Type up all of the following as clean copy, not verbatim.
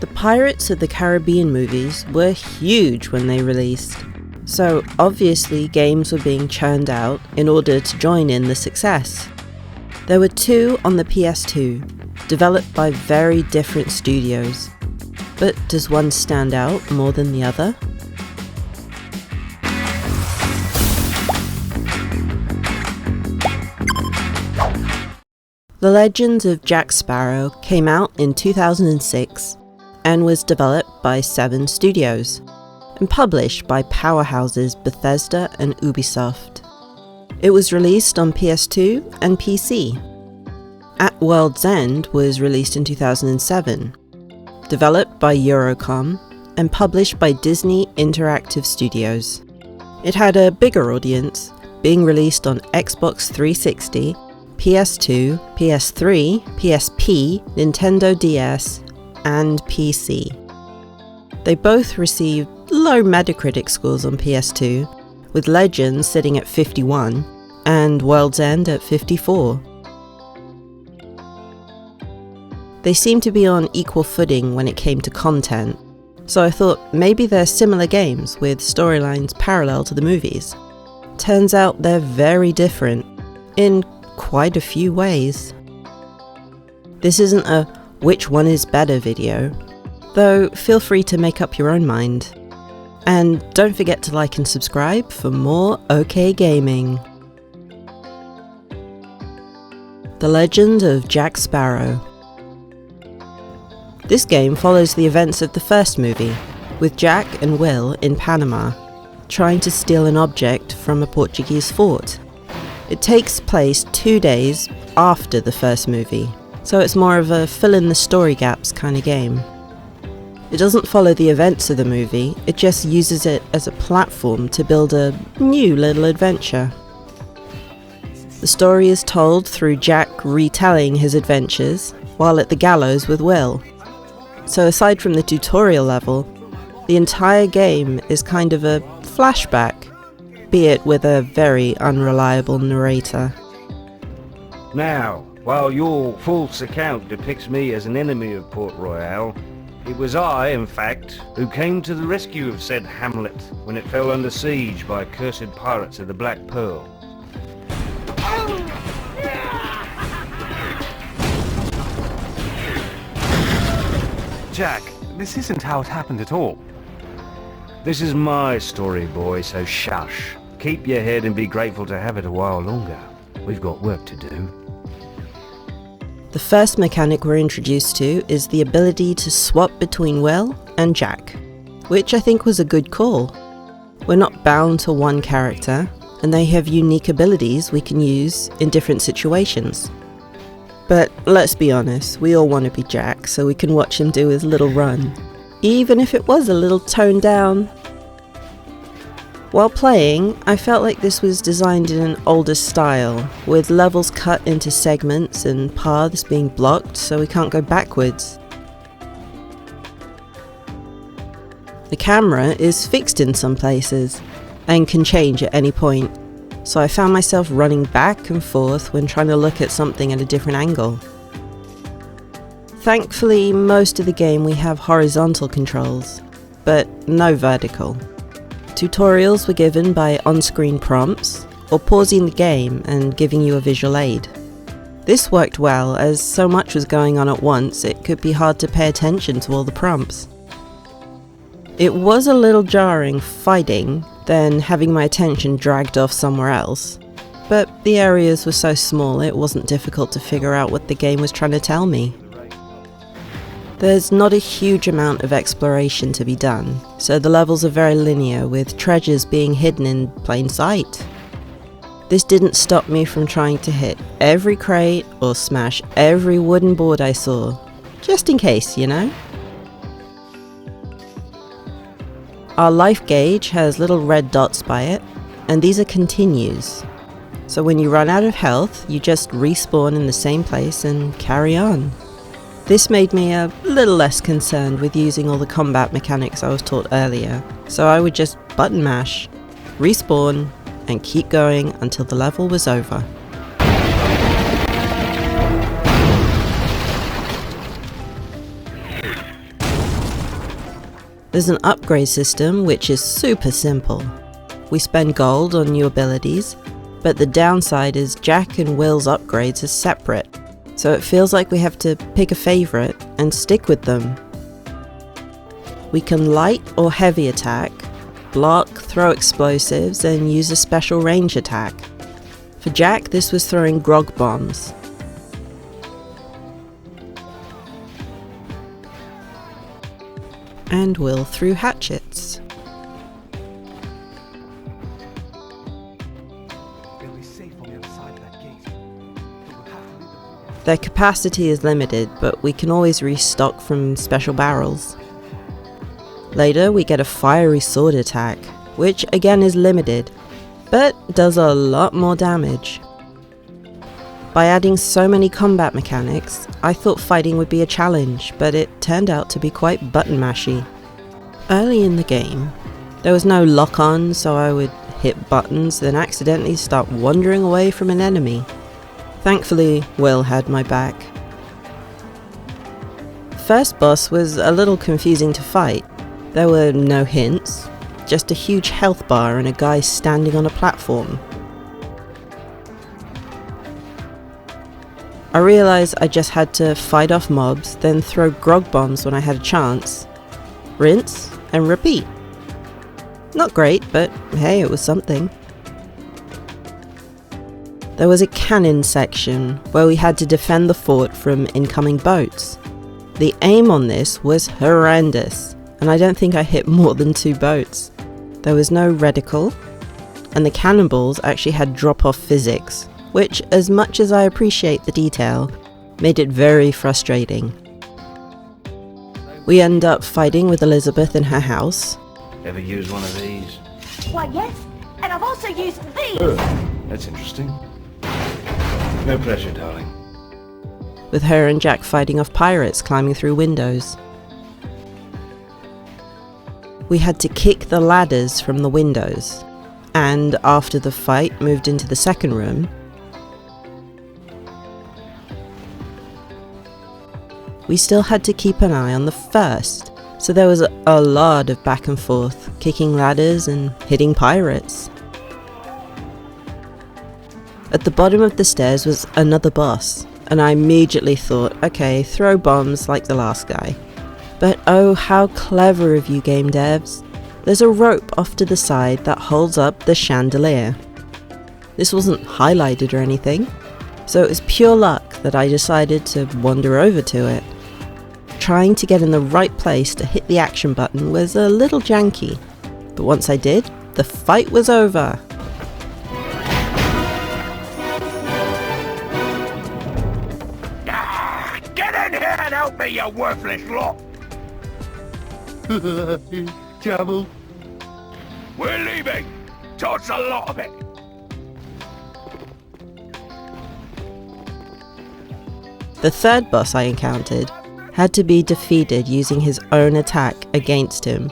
The Pirates of the Caribbean movies were huge when they released, so obviously games were being churned out in order to join in the success. There were 2 on the PS2, developed by very different studios. But does one stand out more than the other? The Legend of Jack Sparrow came out in 2006 and was developed by 7 studios and published by powerhouses Bethesda and Ubisoft. It was released on PS2 and PC. At World's End was released in 2007, developed by Eurocom and published by Disney Interactive Studios. It had a bigger audience, being released on Xbox 360, PS2, PS3, PSP, Nintendo DS, and PC. They both received low Metacritic scores on PS2, with Legends sitting at 51 and World's End at 54. They seemed to be on equal footing when it came to content, so I thought maybe they're similar games with storylines parallel to the movies. Turns out they're very different, in quite a few ways. This isn't a which one is better video, though feel free to make up your own mind. And don't forget to like and subscribe for more OK Gaming. The Legend of Jack Sparrow. This game follows the events of the first movie, with Jack and Will in Panama, trying to steal an object from a Portuguese fort. It takes place 2 days after the first movie, so it's more of a fill in the story gaps kind of game. It doesn't follow the events of the movie, it just uses it as a platform to build a new little adventure. The story is told through Jack retelling his adventures while at the gallows with Will. So aside from the tutorial level, the entire game is kind of a flashback, be it with a very unreliable narrator. Now, while your false account depicts me as an enemy of Port Royal, it was I, in fact, who came to the rescue of said hamlet when it fell under siege by cursed pirates of the Black Pearl. Jack, this isn't how it happened at all. This is my story, boy, so shush. Keep your head and be grateful to have it a while longer. We've got work to do. The first mechanic we're introduced to is the ability to swap between Will and Jack, which I think was a good call. We're not bound to one character, and they have unique abilities we can use in different situations. But let's be honest, we all want to be Jack so we can watch him do his little run, even if it was a little toned down. While playing, I felt like this was designed in an older style, with levels cut into segments and paths being blocked so we can't go backwards. The camera is fixed in some places, and can change at any point, so I found myself running back and forth when trying to look at something at a different angle. Thankfully, most of the game we have horizontal controls, but no vertical. Tutorials were given by on-screen prompts, or pausing the game and giving you a visual aid. This worked well, as so much was going on at once it could be hard to pay attention to all the prompts. It was a little jarring fighting, then having my attention dragged off somewhere else, but the areas were so small it wasn't difficult to figure out what the game was trying to tell me. There's not a huge amount of exploration to be done, so the levels are very linear, with treasures being hidden in plain sight. This didn't stop me from trying to hit every crate or smash every wooden board I saw, just in case, you know? Our life gauge has little red dots by it, and these are continues. So when you run out of health, you just respawn in the same place and carry on. This made me a little less concerned with using all the combat mechanics I was taught earlier, so I would just button mash, respawn, and keep going until the level was over. There's an upgrade system which is super simple. We spend gold on new abilities, but the downside is Jack and Will's upgrades are separate, so it feels like we have to pick a favourite and stick with them. We can light or heavy attack, block, throw explosives, and use a special range attack. For Jack, this was throwing grog bombs. And Will threw hatchets. Their capacity is limited, but we can always restock from special barrels. Later, we get a fiery sword attack, which again is limited, but does a lot more damage. By adding so many combat mechanics, I thought fighting would be a challenge, but it turned out to be quite button mashy. Early in the game, there was no lock-on, so I would hit buttons, then accidentally start wandering away from an enemy. Thankfully, Will had my back. First boss was a little confusing to fight. There were no hints, just a huge health bar and a guy standing on a platform. I realised I just had to fight off mobs, then throw grog bombs when I had a chance. Rinse and repeat. Not great, but hey, it was something. There was a cannon section where we had to defend the fort from incoming boats. The aim on this was horrendous, and I don't think I hit more than 2 boats. There was no reticle, and the cannonballs actually had drop-off physics, which, as much as I appreciate the detail, made it very frustrating. We end up fighting with Elizabeth in her house. Ever use one of these? Why, yes, and I've also used these! Oh, that's interesting. No pressure, darling. With her and Jack fighting off pirates climbing through windows. We had to kick the ladders from the windows, and after the fight moved into the second room, we still had to keep an eye on the first, so there was a lot of back and forth, kicking ladders and hitting pirates. At the bottom of the stairs was another boss, and I immediately thought, okay, throw bombs like the last guy. But oh, how clever of you, game devs. There's a rope off to the side that holds up the chandelier. This wasn't highlighted or anything, so it was pure luck that I decided to wander over to it. Trying to get in the right place to hit the action button was a little janky, but once I did, the fight was over. Get in here and help me, you worthless lot! Trouble. We're leaving! Toss a lot of it! The third boss I encountered had to be defeated using his own attack against him,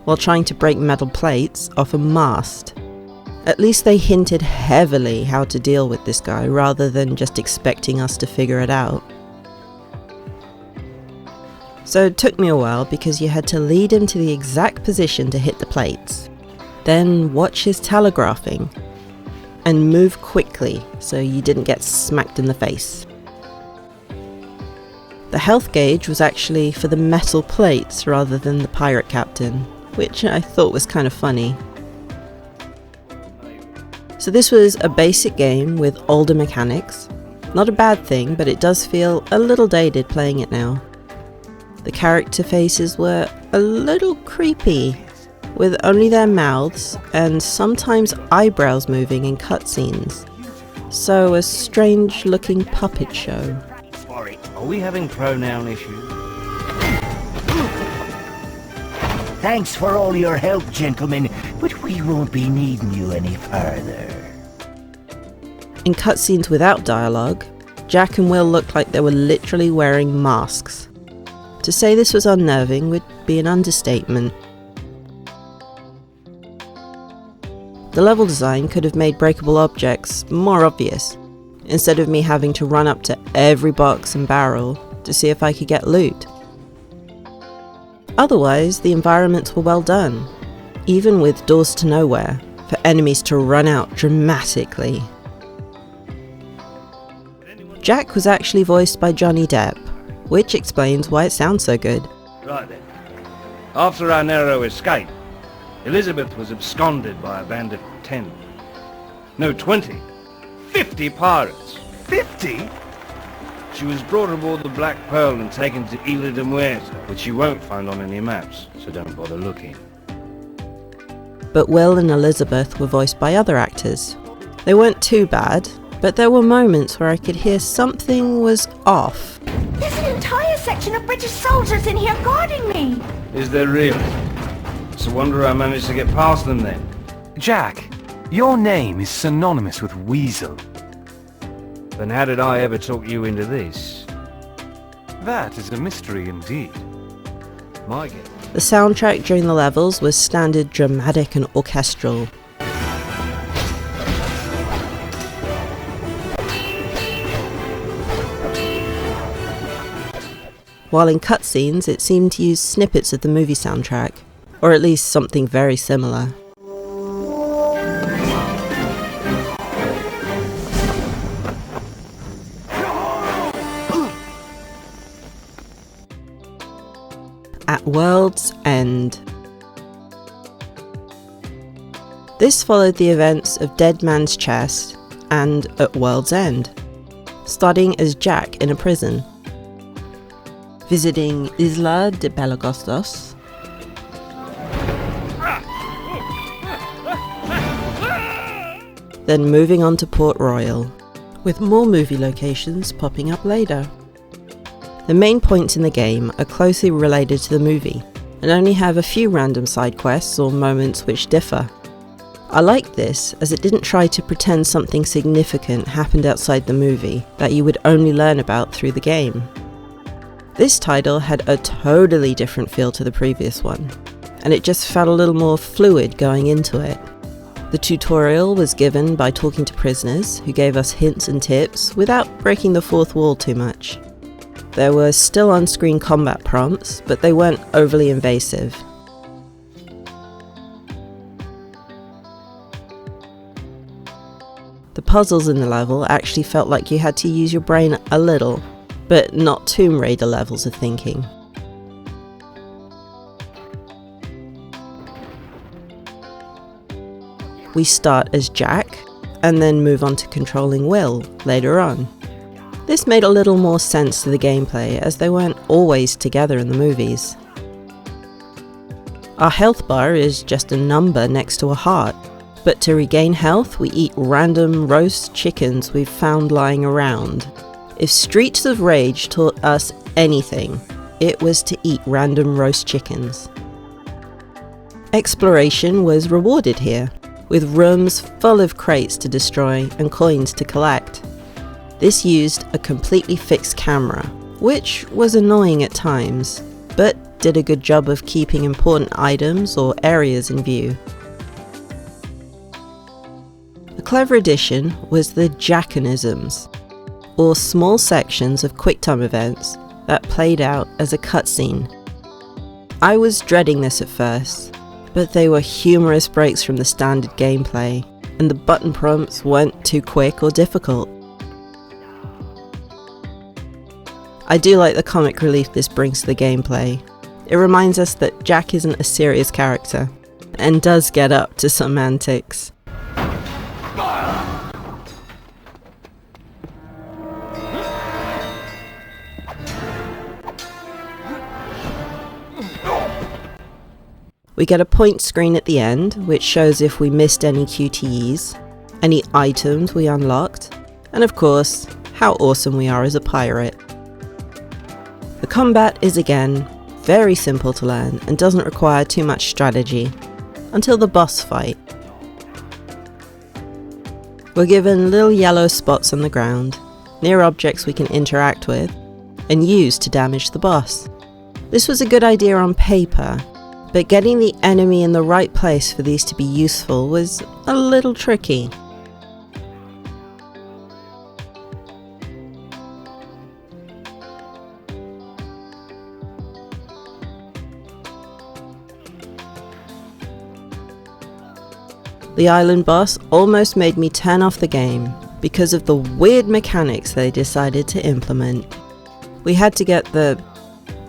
while trying to break metal plates off a mast. At least they hinted heavily how to deal with this guy, rather than just expecting us to figure it out. So it took me a while because you had to lead him to the exact position to hit the plates, then watch his telegraphing, and move quickly so you didn't get smacked in the face. The health gauge was actually for the metal plates rather than the pirate captain, which I thought was kind of funny. So this was a basic game with older mechanics. Not a bad thing, but it does feel a little dated playing it now. The character faces were a little creepy, with only their mouths and sometimes eyebrows moving in cutscenes. So a strange looking puppet show. Are we having pronoun issues? Thanks for all your help, gentlemen, but we won't be needing you any further. In cutscenes without dialogue, Jack and Will looked like they were literally wearing masks. To say this was unnerving would be an understatement. The level design could have made breakable objects more obvious, instead of me having to run up to every box and barrel to see if I could get loot. Otherwise, the environments were well done, even with doors to nowhere, for enemies to run out dramatically. Jack was actually voiced by Johnny Depp, which explains why it sounds so good. Right then. After our narrow escape, Elizabeth was absconded by a band of 10. No, 20. 50 pirates. 50? She was brought aboard the Black Pearl and taken to Isla de Muerta, which you won't find on any maps, so don't bother looking. But Will and Elizabeth were voiced by other actors. They weren't too bad, but there were moments where I could hear something was off. There's an entire section of British soldiers in here guarding me. Is there really? It's a wonder I managed to get past them then. Jack, your name is synonymous with Weasel. Then how did I ever talk you into this? That is a mystery indeed. My guess. The soundtrack during the levels was standard dramatic and orchestral. While in cutscenes, it seemed to use snippets of the movie soundtrack, or at least something very similar. At World's End. This followed the events of Dead Man's Chest and At World's End, starting as Jack in a prison, visiting Isla de Pelagostos, then moving on to Port Royal, with more movie locations popping up later. The main points in the game are closely related to the movie, and only have a few random side quests or moments which differ. I liked this as it didn't try to pretend something significant happened outside the movie that you would only learn about through the game. This title had a totally different feel to the previous one, and it just felt a little more fluid going into it. The tutorial was given by talking to prisoners who gave us hints and tips without breaking the fourth wall too much. There were still on-screen combat prompts, but they weren't overly invasive. The puzzles in the level actually felt like you had to use your brain a little, but not Tomb Raider levels of thinking. We start as Jack, and then move on to controlling Will later on. This made a little more sense to the gameplay, as they weren't always together in the movies. Our health bar is just a number next to a heart, but to regain health we eat random roast chickens we've found lying around. If Streets of Rage taught us anything, it was to eat random roast chickens. Exploration was rewarded here, with rooms full of crates to destroy and coins to collect. This used a completely fixed camera, which was annoying at times, but did a good job of keeping important items or areas in view. A clever addition was the Jackanisms, or small sections of QuickTime events that played out as a cutscene. I was dreading this at first, but they were humorous breaks from the standard gameplay, and the button prompts weren't too quick or difficult. I do like the comic relief this brings to the gameplay. It reminds us that Jack isn't a serious character, and does get up to some antics. We get a point screen at the end, which shows if we missed any QTEs, any items we unlocked, and of course, how awesome we are as a pirate. The combat is again very simple to learn and doesn't require too much strategy, until the boss fight. We're given little yellow spots on the ground, near objects we can interact with, and use to damage the boss. This was a good idea on paper, but getting the enemy in the right place for these to be useful was a little tricky. The island boss almost made me turn off the game because of the weird mechanics they decided to implement. We had to get the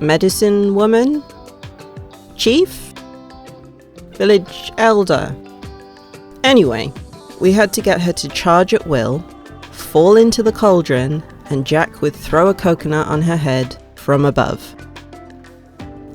medicine woman? Chief? Village elder? Anyway, we had to get her to charge at will, fall into the cauldron, and Jack would throw a coconut on her head from above.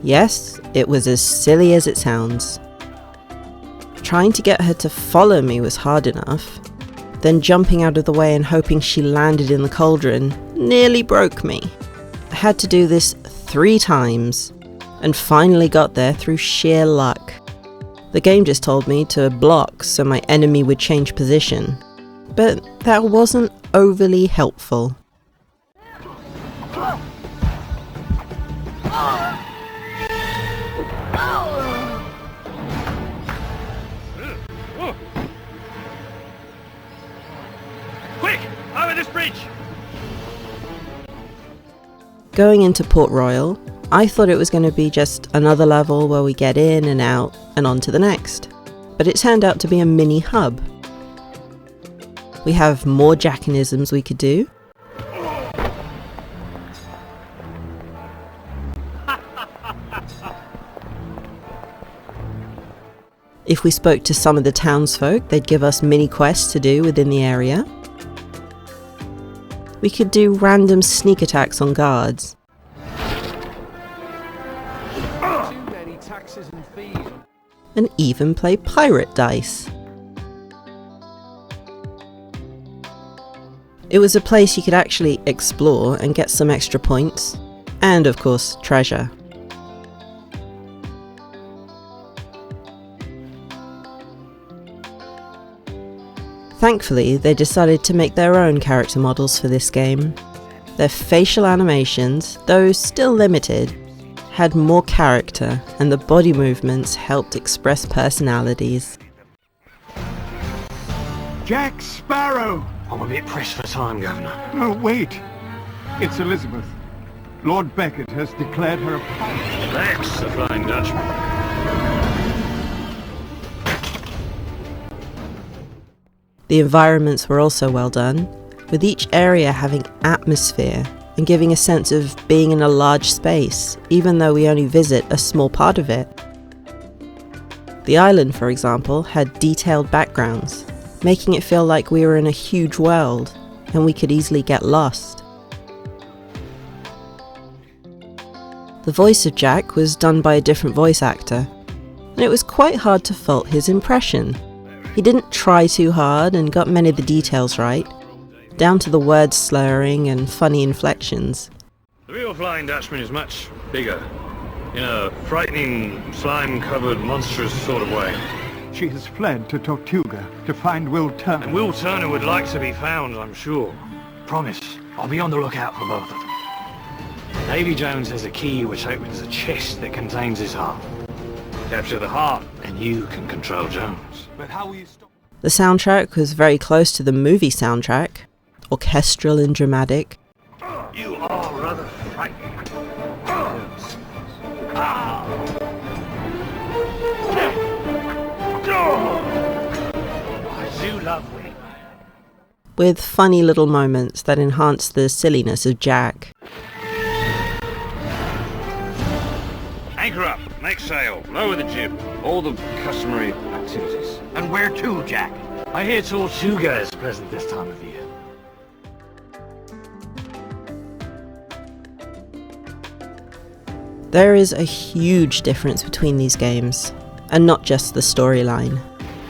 Yes, it was as silly as it sounds. Trying to get her to follow me was hard enough. Then jumping out of the way and hoping she landed in the cauldron nearly broke me. I had to do this 3 times, and finally got there through sheer luck. The game just told me to block so my enemy would change position, but that wasn't overly helpful. Quick! Over this bridge! Going into Port Royal, I thought it was going to be just another level where we get in and out and on to the next, but it turned out to be a mini hub. We have more Jackanisms we could do. If we spoke to some of the townsfolk, they'd give us mini quests to do within the area. We could do random sneak attacks on guards. And even play pirate dice. It was a place you could actually explore and get some extra points, and of course treasure. Thankfully, they decided to make their own character models for this game. Their facial animations, though still limited, had more character, and the body movements helped express personalities. Jack Sparrow! I'm a bit pressed for time, Governor. Oh, wait. It's Elizabeth. Lord Beckett has declared her a pirate. That's the Flying Dutchman. The environments were also well done, with each area having atmosphere and giving a sense of being in a large space, even though we only visit a small part of it. The island, for example, had detailed backgrounds, making it feel like we were in a huge world, and we could easily get lost. The voice of Jack was done by a different voice actor, and it was quite hard to fault his impression. He didn't try too hard and got many of the details right, down to the word slurring and funny inflections. The real Flying Dutchman is much bigger, in a frightening, slime-covered, monstrous sort of way. She has fled to Tortuga to find Will Turner. And Will Turner would like to be found, I'm sure. Promise, I'll be on the lookout for both of them. Davy Jones has a key which opens a chest that contains his heart. Capture the heart, and you can control Jones. But how will you stop? The soundtrack was very close to the movie soundtrack, orchestral and dramatic. You are rather frightening. I do love winning. With funny little moments that enhanced the silliness of Jack. Anchor up, make sail, lower the jib, all the customary activities. And where to, Jack? I hear Tortuga is present this time of year. There is a huge difference between these games, and not just the storyline.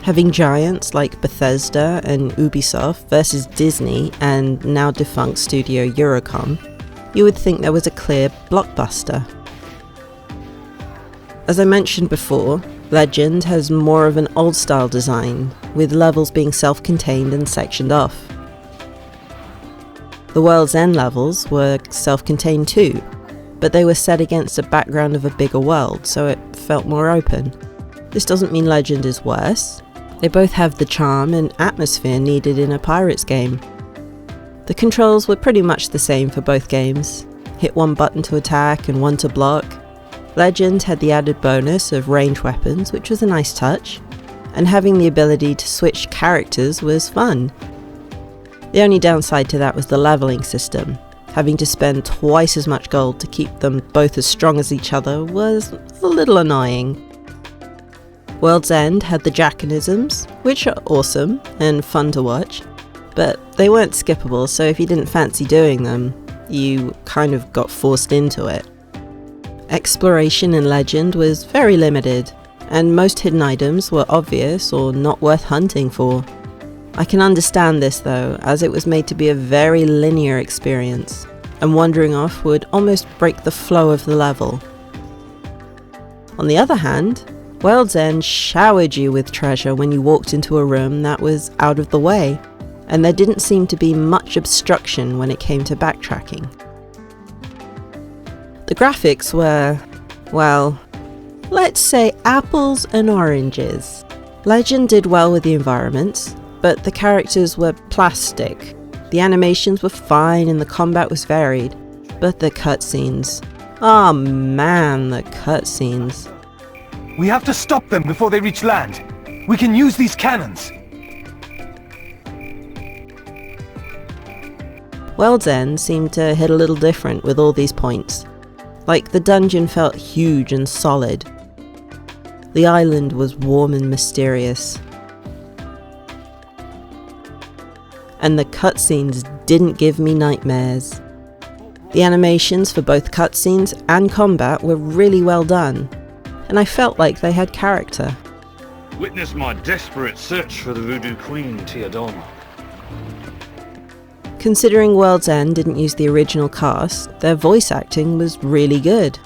Having giants like Bethesda and Ubisoft versus Disney and now defunct studio Eurocom, you would think there was a clear blockbuster. As I mentioned before, Legend has more of an old-style design, with levels being self-contained and sectioned off. The World's End levels were self-contained too, but they were set against a background of a bigger world, so it felt more open. This doesn't mean Legend is worse. They both have the charm and atmosphere needed in a pirate's game. The controls were pretty much the same for both games. Hit one button to attack and one to block. Legend had the added bonus of ranged weapons, which was a nice touch, and having the ability to switch characters was fun. The only downside to that was the leveling system. Having to spend twice as much gold to keep them both as strong as each other was a little annoying. World's End had the Jackanisms, which are awesome and fun to watch, but they weren't skippable, so if you didn't fancy doing them, you kind of got forced into it. Exploration in Legend was very limited, and most hidden items were obvious or not worth hunting for. I can understand this though, as it was made to be a very linear experience, and wandering off would almost break the flow of the level. On the other hand, World's End showered you with treasure when you walked into a room that was out of the way, and there didn't seem to be much obstruction when it came to backtracking. The graphics were, well, let's say apples and oranges. Legend did well with the environments, but the characters were plastic. The animations were fine and the combat was varied, but the cutscenes. Oh man, the cutscenes. We have to stop them before they reach land. We can use these cannons. World's End seemed to hit a little different with all these points. Like the dungeon felt huge and solid. The island was warm and mysterious. And the cutscenes didn't give me nightmares. The animations for both cutscenes and combat were really well done, and I felt like they had character. Witness my desperate search for the Voodoo Queen, Teodon. Considering World's End didn't use the original cast, their voice acting was really good.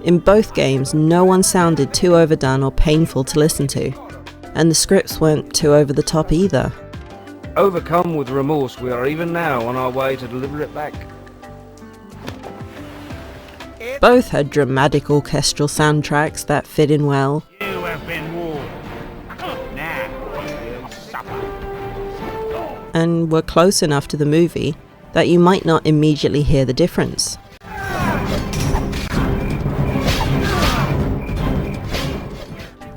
In both games, no one sounded too overdone or painful to listen to, and the scripts weren't too over the top either. Overcome with remorse, we are even now on our way to deliver it back. Both had dramatic orchestral soundtracks that fit in well. You have been warned. Now, supper. And were close enough to the movie that you might not immediately hear the difference.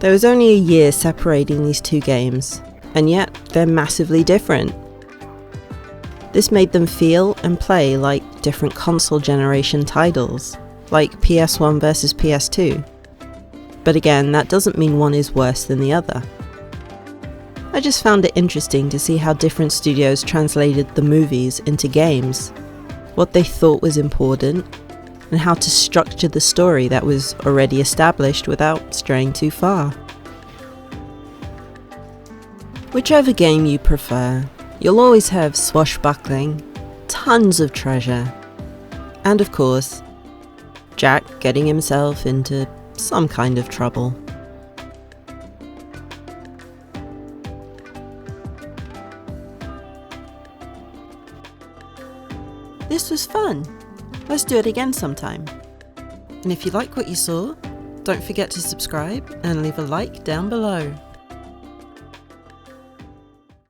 There was only a year separating these two games, and yet they're massively different. This made them feel and play like different console generation titles, like PS1 versus PS2. But again, that doesn't mean one is worse than the other. I just found it interesting to see how different studios translated the movies into games, what they thought was important, and how to structure the story that was already established without straying too far. Whichever game you prefer, you'll always have swashbuckling, tons of treasure, and of course, Jack getting himself into some kind of trouble. This was fun. Let's do it again sometime. And if you like what you saw, don't forget to subscribe and leave a like down below.